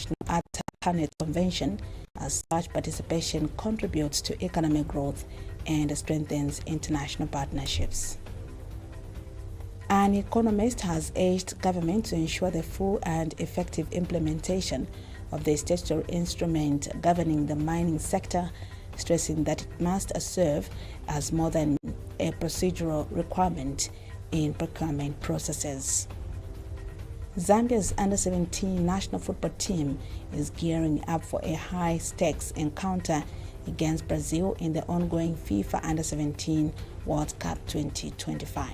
International ABSA Convention, as such participation contributes to economic growth and strengthens international partnerships. An economist has urged government to ensure the full and effective implementation of the statutory instrument governing the mining sector, stressing that it must serve as more than a procedural requirement in procurement processes. Zambia's under-17 national football team is gearing up for a high-stakes encounter against Brazil in the ongoing FIFA Under-17 World Cup 2025.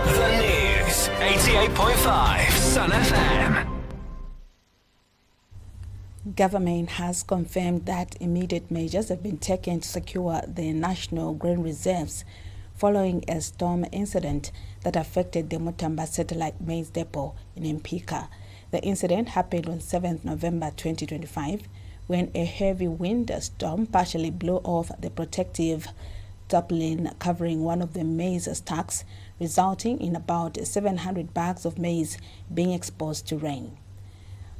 The News, 88.5 Sun FM. Government has confirmed that immediate measures have been taken to secure the national grain reserves following a storm incident that affected the Mutamba Satellite Maize Depot in Mpika. The incident happened on 7th November 2025 when a heavy wind storm partially blew off the protective tarpaulin covering one of the maize stacks, resulting in about 700 bags of maize being exposed to rain.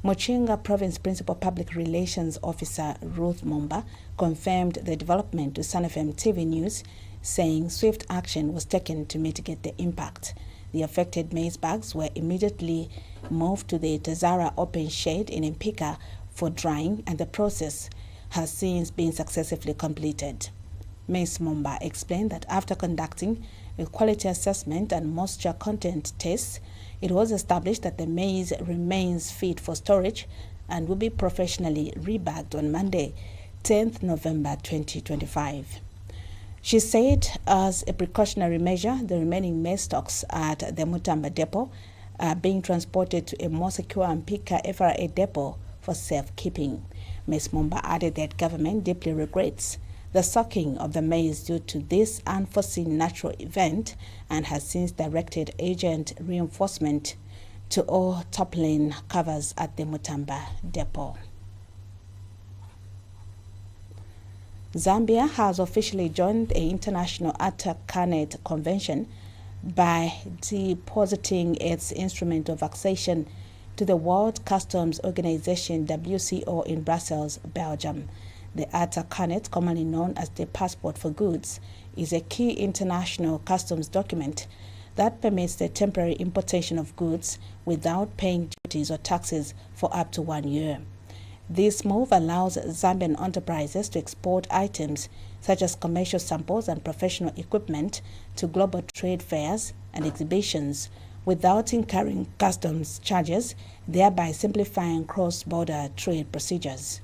Mochinga Province Principal Public Relations Officer Ruth Mumba confirmed the development to Sun FM TV News, saying swift action was taken to mitigate the impact. The affected maize bags were immediately moved to the Tazara open shed in Mpika for drying, and the process has since been successfully completed. Ms. Mumba explained that after conducting a quality assessment and moisture content tests, it was established that the maize remains fit for storage and will be professionally rebagged on Monday, 10th November 2025. She said as a precautionary measure, the remaining maize stocks at the Mutamba depot are being transported to a more secure Mpika FRA depot for safekeeping. Ms. Mumba added that government deeply regrets the sucking of the maize due to this unforeseen natural event and has since directed agent reinforcement to all tarpaulin covers at the Mutamba depot. Zambia has officially joined the International ABSA Convention by depositing its instrument of accession to the World Customs Organization WCO in Brussels, Belgium. The ABSA, commonly known as the Passport for Goods, is a key international customs document that permits the temporary importation of goods without paying duties or taxes for up to 1 year. This move allows Zambian enterprises to export items such as commercial samples and professional equipment to global trade fairs and exhibitions without incurring customs charges, thereby simplifying cross-border trade procedures.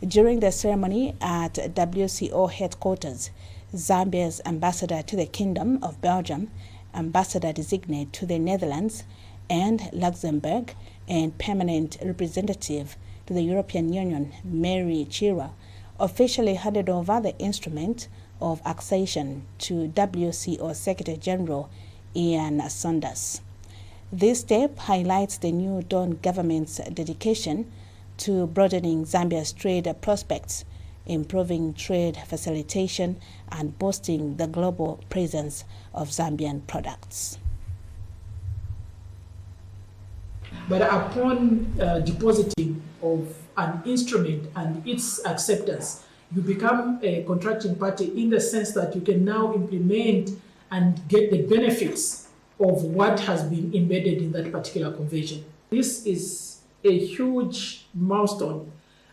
During the ceremony at WCO headquarters, Zambia's ambassador to the Kingdom of Belgium, ambassador-designate to the Netherlands and Luxembourg, and permanent representative to the European Union, Mary Chira, officially handed over the instrument of accession to WCO Secretary General Ian Saunders. This step highlights the new Dawn government's dedication to broadening Zambia's trade prospects, improving trade facilitation, and boosting the global presence of Zambian products. But upon depositing of an instrument and its acceptance, you become a contracting party in the sense that you can now implement and get the benefits of what has been embedded in that particular convention. This is a huge milestone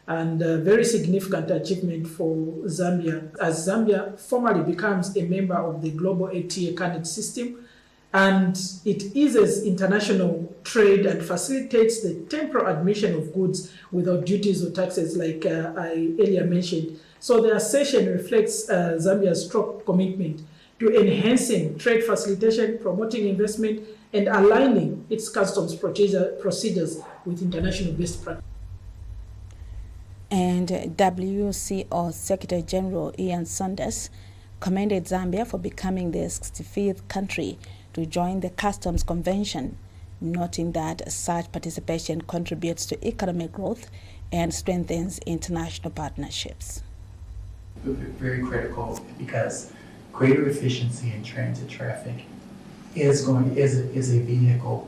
and a very significant achievement for Zambia, as Zambia formally becomes a member of the global ATA CANET system, and it eases international trade and facilitates the temporal admission of goods without duties or taxes, like I earlier mentioned. So the accession reflects Zambia's strong commitment to enhancing trade facilitation, promoting investment, and aligning its customs procedures with international best practice. And WCO Secretary General Ian Saunders commended Zambia for becoming the 65th country to join the Customs Convention, noting that such participation contributes to economic growth and strengthens international partnerships. Very critical because greater efficiency in transit traffic is a vehicle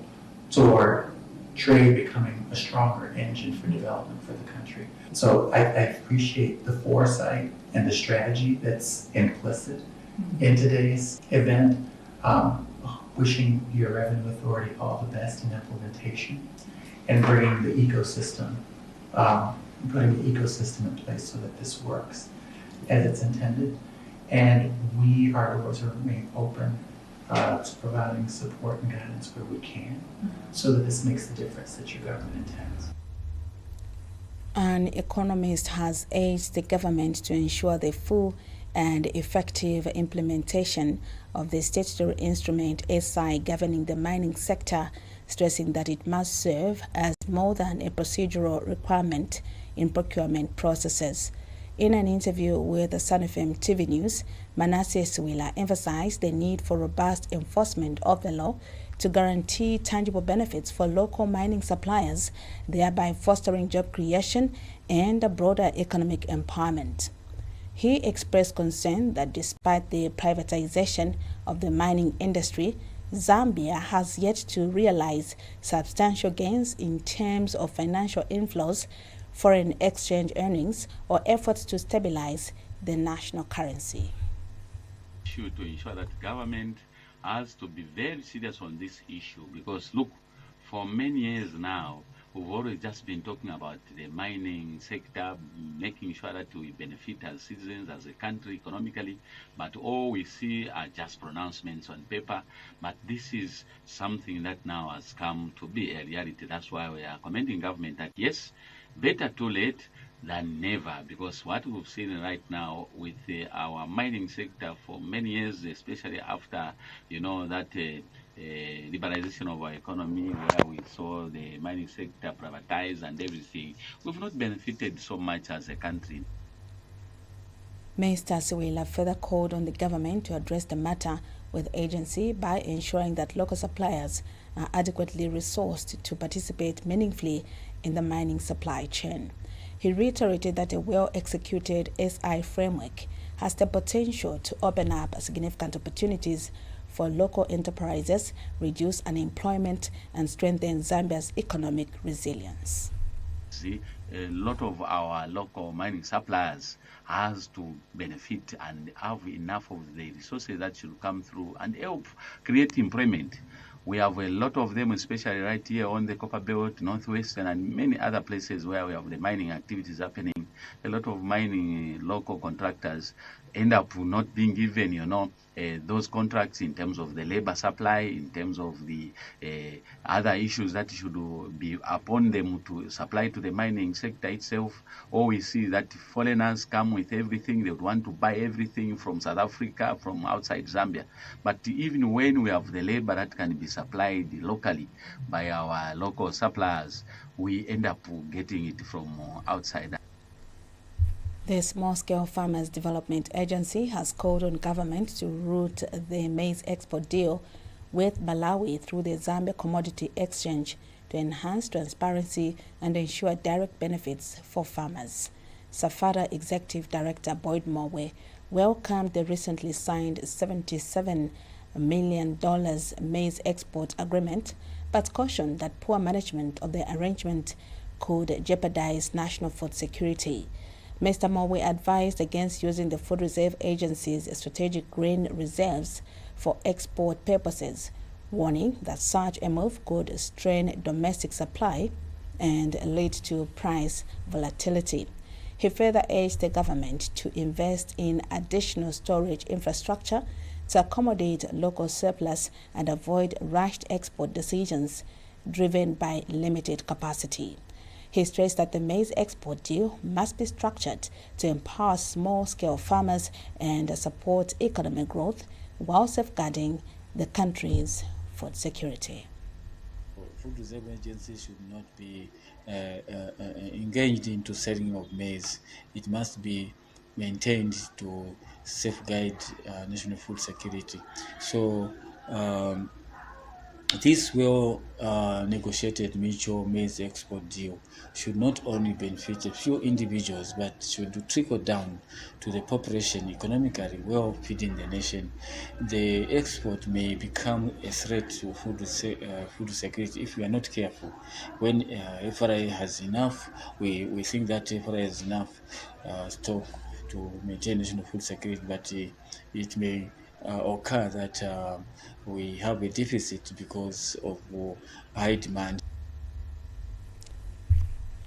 toward trade becoming a stronger engine for development for the country. So I appreciate the foresight and the strategy that's implicit in today's event. Wishing your Revenue Authority all the best in implementation and bringing the ecosystem in place so that this works as it's intended. And our doors remain open to providing support and guidance where we can, so that this makes the difference that your government intends. An economist has urged the government to ensure the full and effective implementation of the statutory instrument ABSA governing the mining sector, stressing that it must serve as more than a procedural requirement in procurement processes. In an interview with the Sun FM TV News, Manasseh Siwila emphasized the need for robust enforcement of the law to guarantee tangible benefits for local mining suppliers, thereby fostering job creation and a broader economic empowerment. He expressed concern that despite the privatization of the mining industry, Zambia has yet to realize substantial gains in terms of financial inflows, foreign exchange earnings, or efforts to stabilize the national currency. To ensure that government has to be very serious on this issue, because look, for many years now, we've always just been talking about the mining sector, making sure that we benefit as citizens, as a country economically, but all we see are just pronouncements on paper. But this is something that now has come to be a reality. That's why we are commending government that yes, better too late than never, because what we've seen right now with our mining sector for many years, especially after that liberalization of our economy, where we saw the mining sector privatized and everything, we've not benefited so much as a country. Mr. Siwila further called on the government to address the matter with agency by ensuring that local suppliers are adequately resourced to participate meaningfully in the mining supply chain. He reiterated that a well-executed SI framework has the potential to open up significant opportunities for local enterprises, reduce unemployment, and strengthen Zambia's economic resilience. See, a lot of our local mining suppliers has to benefit and have enough of the resources that should come through and help create employment. We have a lot of them, especially right here on the Copper Belt, Northwestern, and many other places where we have the mining activities happening. A lot of mining local contractors end up not being given, those contracts in terms of the labor supply, in terms of the other issues that should be upon them to supply to the mining sector itself. Or we see that foreigners come with everything. They would want to buy everything from South Africa, from outside Zambia. But even when we have the labor that can be supplied locally by our local suppliers, we end up getting it from outside. The Small-Scale Farmers Development Agency has called on government to route the maize export deal with Malawi through the Zambia Commodity Exchange to enhance transparency and ensure direct benefits for farmers. SAFARA Executive Director Boyd Mowe welcomed the recently signed $77 million maize export agreement, but cautioned that poor management of the arrangement could jeopardize national food security. Mr. Mowe advised against using the Food Reserve Agency's strategic grain reserves for export purposes, warning that such a move could strain domestic supply and lead to price volatility. He further urged the government to invest in additional storage infrastructure to accommodate local surplus and avoid rushed export decisions driven by limited capacity. He stressed that the maize export deal must be structured to empower small-scale farmers and support economic growth while safeguarding the country's food security. Food Reserve Agency should not be engaged into selling of maize. It must be maintained to safeguard national food security. So This well negotiated mutual maize export deal should not only benefit a few individuals but should trickle down to the population economically well feeding the nation. The export may become a threat to food security if we are not careful. When FRA has enough, we think that FRA has enough stock to maintain national food security, but it may occur that we have a deficit because of high demand.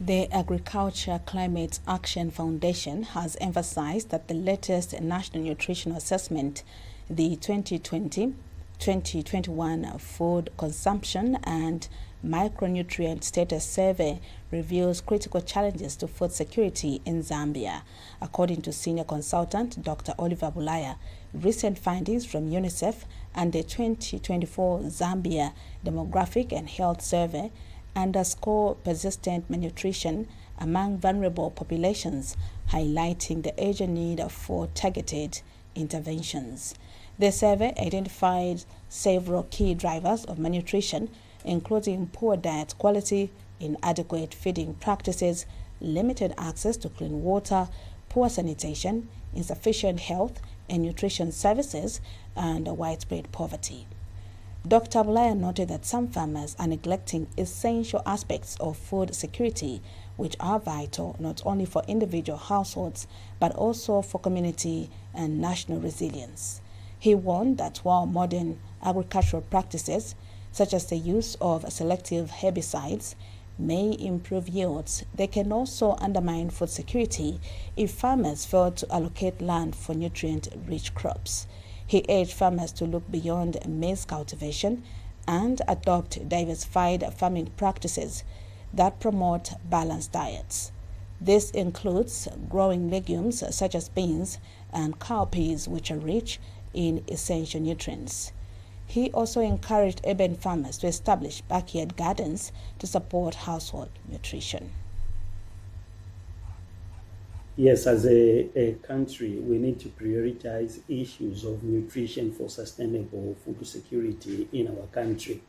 The Agriculture Climate Action Foundation has emphasized that the latest National Nutrition Assessment, the 2020-2021 Food Consumption and Micronutrient Status Survey, reveals critical challenges to food security in Zambia. According to senior consultant Dr. Oliver Bulaya, recent findings from UNICEF and the 2024 Zambia Demographic and Health Survey underscore persistent malnutrition among vulnerable populations, highlighting the urgent need for targeted interventions. The survey identified several key drivers of malnutrition, including poor diet quality, inadequate feeding practices, limited access to clean water, poor sanitation, insufficient health and nutrition services, and widespread poverty. Dr. Bulaya noted that some farmers are neglecting essential aspects of food security, which are vital not only for individual households, but also for community and national resilience. He warned that while modern agricultural practices, such as the use of selective herbicides, may improve yields, they can also undermine food security if farmers fail to allocate land for nutrient-rich crops. He urged farmers to look beyond maize cultivation and adopt diversified farming practices that promote balanced diets. This includes growing legumes such as beans and cowpeas, which are rich in essential nutrients. He also encouraged urban farmers to establish backyard gardens to support household nutrition. Yes, as a country, we need to prioritize issues of nutrition for sustainable food security in our country.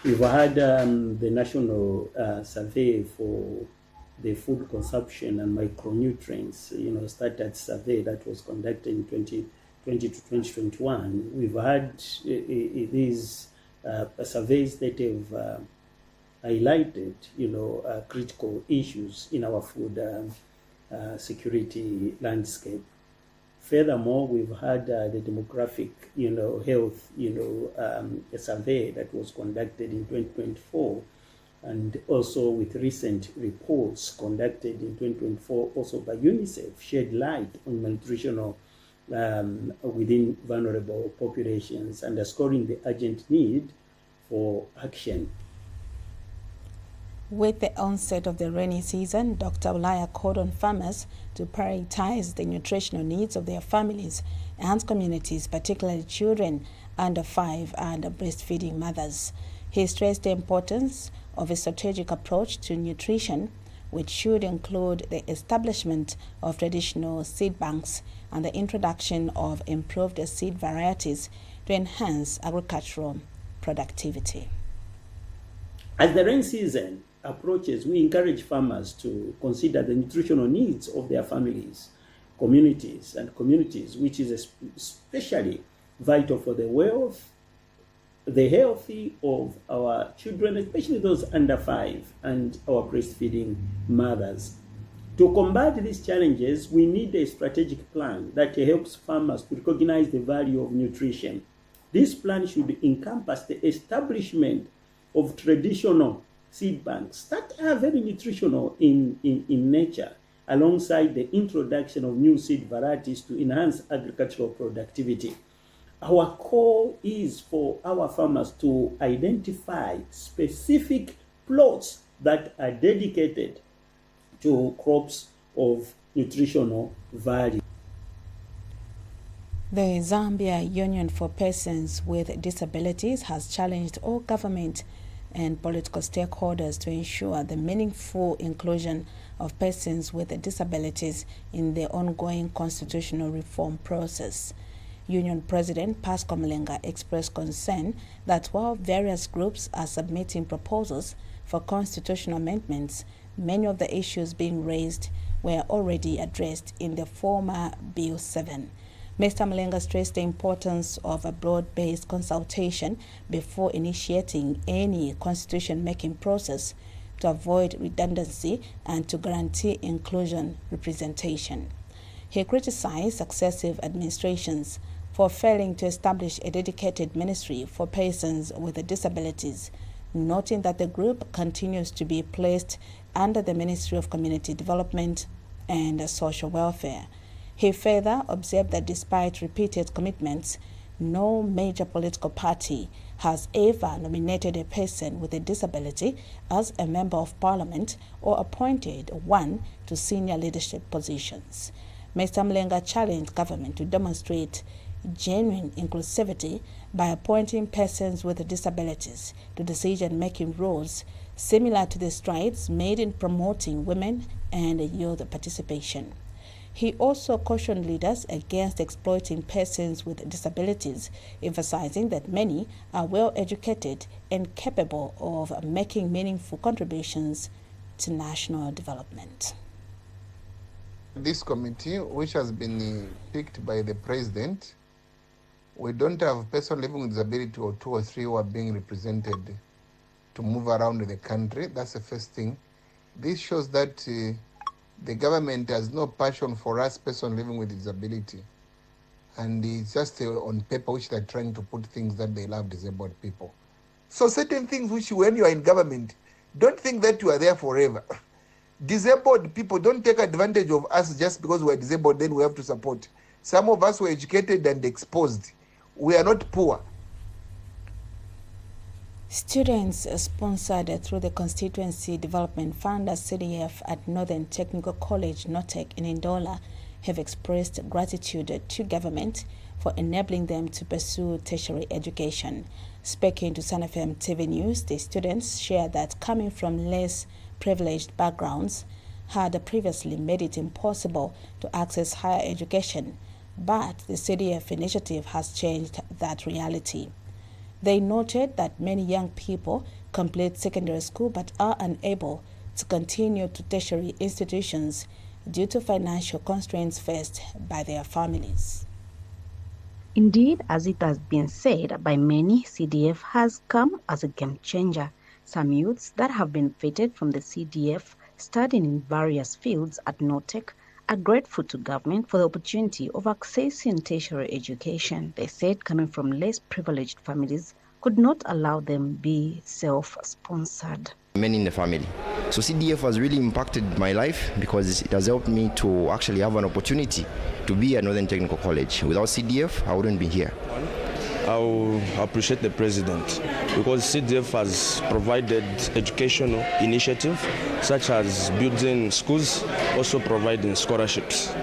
We've had the national survey for the food consumption and micronutrients, started survey that was conducted in 2020 to 2021. We've had these surveys that have highlighted, critical issues in our food security landscape. Furthermore, we've had the demographic, health, a survey that was conducted in 2024, and also with recent reports conducted in 2024, also by UNICEF, shed light on malnutrition within vulnerable populations, underscoring the urgent need for action. With the onset of the rainy season, Dr. Bulaya called on farmers to prioritize the nutritional needs of their families and communities, particularly children under 5 and breastfeeding mothers. He stressed the importance of a strategic approach to nutrition, which should include the establishment of traditional seed banks and the introduction of improved seed varieties to enhance agricultural productivity. As the rain season approaches, we encourage farmers to consider the nutritional needs of their families, communities, which is especially vital for the healthy of our children, especially those under 5 and our breastfeeding mothers. To combat these challenges, we need a strategic plan that helps farmers to recognize the value of nutrition. This plan should encompass the establishment of traditional seed banks that are very nutritional in nature, alongside the introduction of new seed varieties to enhance agricultural productivity. Our call is for our farmers to identify specific plots that are dedicated to crops of nutritional value. The Zambia Union for Persons with Disabilities has challenged all government and political stakeholders to ensure the meaningful inclusion of persons with disabilities in the ongoing constitutional reform process. Union President Pascal Malenga expressed concern that while various groups are submitting proposals for constitutional amendments, many of the issues being raised were already addressed in the former Bill 7. Mr. Malenga stressed the importance of a broad-based consultation before initiating any constitution-making process to avoid redundancy and to guarantee inclusion representation. He criticized successive administrations for failing to establish a dedicated ministry for persons with disabilities, noting that the group continues to be placed under the Ministry of Community Development and Social Welfare. He further observed that despite repeated commitments, no major political party has ever nominated a person with a disability as a member of parliament or appointed one to senior leadership positions. Mr. Malenga challenged government to demonstrate genuine inclusivity by appointing persons with disabilities to decision-making roles similar to the strides made in promoting women and youth participation. He also cautioned leaders against exploiting persons with disabilities, emphasizing that many are well-educated and capable of making meaningful contributions to national development. This committee, which has been picked by the president, we don't have a person living with disability or 2 or 3 who are being represented to move around the country. That's the first thing. This shows that the government has no passion for us person living with disability. And it's just on paper which they're trying to put things that they love disabled people. So certain things which when you are in government, don't think that you are there forever. Disabled people don't take advantage of us just because we're disabled, then we have to support. Some of us were educated and exposed. We are not poor. Students sponsored through the Constituency Development Fund CDF at Northern Technical College NOTEC in Ndola have expressed gratitude to government for enabling them to pursue tertiary education. Speaking to Sun FM TV News, the students shared that coming from less privileged backgrounds had previously made it impossible to access higher education, but the CDF initiative has changed that reality. They noted that many young people complete secondary school but are unable to continue to tertiary institutions due to financial constraints faced by their families. Indeed, as it has been said by many, CDF has come as a game changer. Some youths that have benefited from the CDF studying in various fields at NOTEC are grateful to government for the opportunity of accessing tertiary education. They said coming from less privileged families could not allow them be self-sponsored. Men in the family. So CDF has really impacted my life because it has helped me to actually have an opportunity to be at Northern Technical College. Without CDF, I wouldn't be here. I will appreciate the president because CDF has provided educational initiatives such as building schools, also providing scholarships.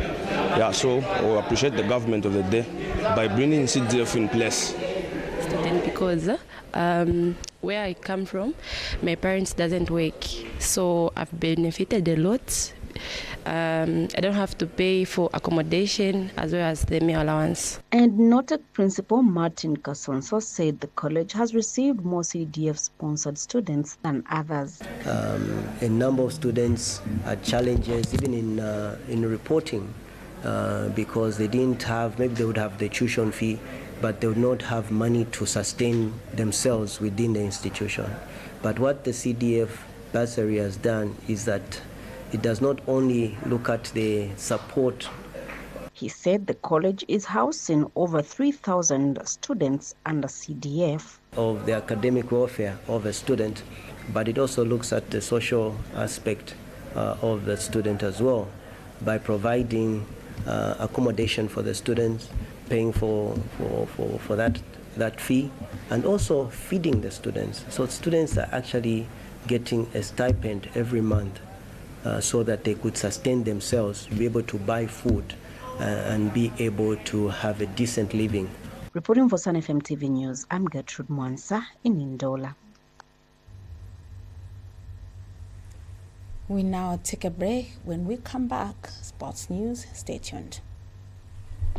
Yeah, so I will appreciate the government of the day by bringing CDF in place. Because where I come from, my parents doesn't work, so I've benefited a lot. I don't have to pay for accommodation as well as the meal allowance. And NOTEC Principal Martin Kasonso said the college has received more CDF-sponsored students than others. A number of students had challenges even in reporting because they didn't have, maybe they would have the tuition fee, but they would not have money to sustain themselves within the institution. But what the CDF bursary has done is that it does not only look at the support. He said the college is housing over 3,000 students under CDF. Of the academic welfare of a student, but it also looks at the social aspect of the student as well by providing accommodation for the students, paying for that fee, and also feeding the students. So students are actually getting a stipend every month so that they could sustain themselves, be able to buy food and be able to have a decent living. Reporting for Sun FM TV News, I'm Gertrude Mwansa in Ndola. We now take a break. When we come back, sports news, stay tuned.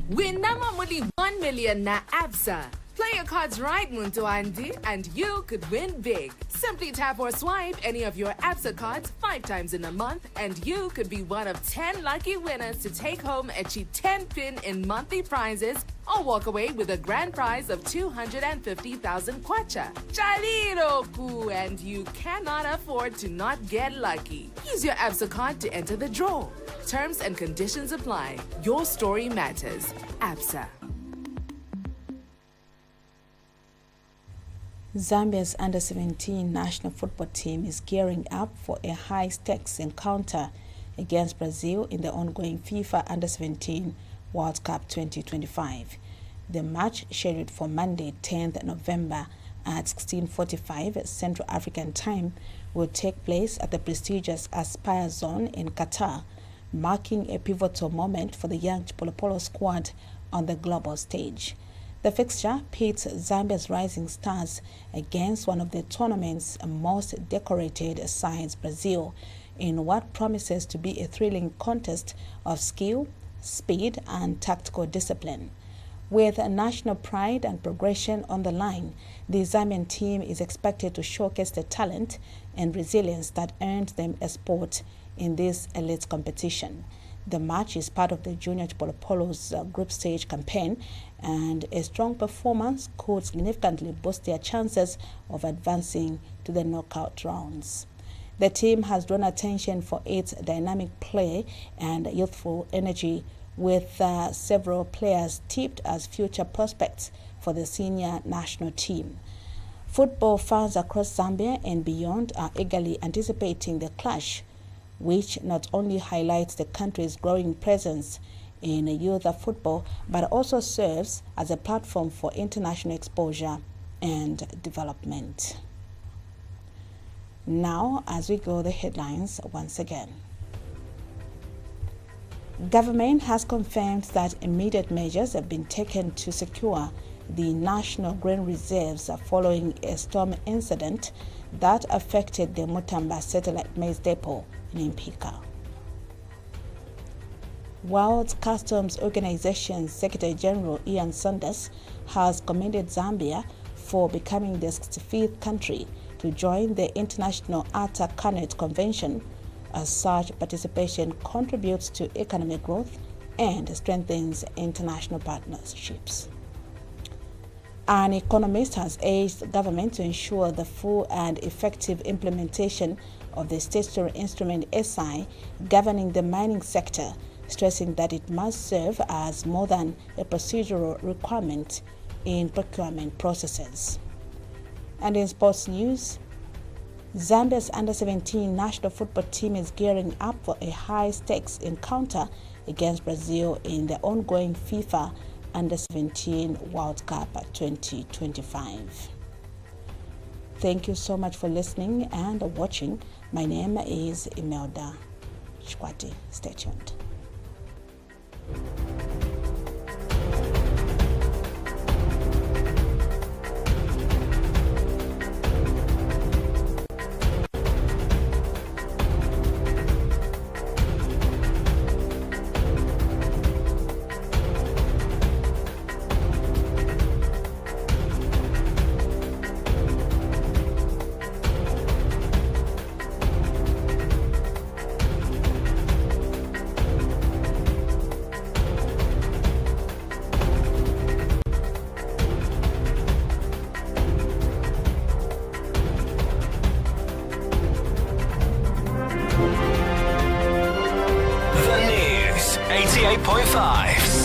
Win nama muli 1 million na ABSA. Play your cards right, Muntu Andy, and you could win big. Simply tap or swipe any of your ABSA cards 5 times in a month, and you could be one of 10 lucky winners to take home a cheap 10-pin in monthly prizes or walk away with a grand prize of 250,000 kwacha. Chaliroku, and you cannot afford to not get lucky. Use your ABSA card to enter the draw. Terms and conditions apply. Your story matters. ABSA. Zambia's under-17 national football team is gearing up for a high-stakes encounter against Brazil in the ongoing FIFA Under-17 World Cup 2025. The match, scheduled for Monday, 10th November at 16:45 Central African Time, will take place at the prestigious Aspire Zone in Qatar, marking a pivotal moment for the young Chipolopolo squad on the global stage. The fixture pits Zambia's rising stars against one of the tournament's most decorated sides, Brazil, in what promises to be a thrilling contest of skill, speed, and tactical discipline. With national pride and progression on the line, the Zambian team is expected to showcase the talent and resilience that earned them a spot in this elite competition. The match is part of the Junior Chipolopolo's group stage campaign, and a strong performance could significantly boost their chances of advancing to the knockout rounds. The team has drawn attention for its dynamic play and youthful energy, with several players tipped as future prospects for the senior national team. Football fans across Zambia and beyond are eagerly anticipating the clash, which not only highlights the country's growing presence in youth football, but also serves as a platform for international exposure and development. Now, as we go the headlines once again. Government has confirmed that immediate measures have been taken to secure the national grain reserves following a storm incident that affected the Mutamba satellite maize depot in Mpika. World Customs Organization Secretary General Ian Sanders has commended Zambia for becoming the 65th country to join the International ATA Carnet Convention, as such participation contributes to economic growth and strengthens international partnerships. An economist has urged the government to ensure the full and effective implementation of the statutory instrument SI governing the mining sector, stressing that it must serve as more than a procedural requirement in procurement processes. And in sports news, Zambia's under-17 national football team is gearing up for a high-stakes encounter against Brazil in the ongoing FIFA Under-17 World Cup 2025. Thank you so much for listening and watching. My name is Imelda Chkwati. Stay tuned.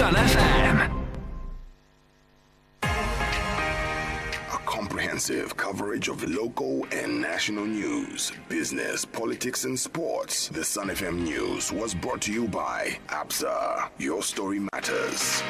Sun FM. A comprehensive coverage of local and national news, business, politics, and sports. The Sun FM News was brought to you by ABSA. Your story matters.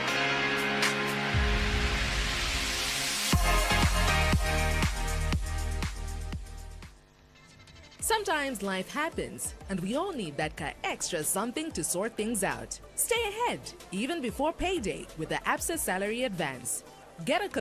Sometimes life happens, and we all need that extra something to sort things out. Stay ahead, even before payday, with the ABSA Salary Advance. Get a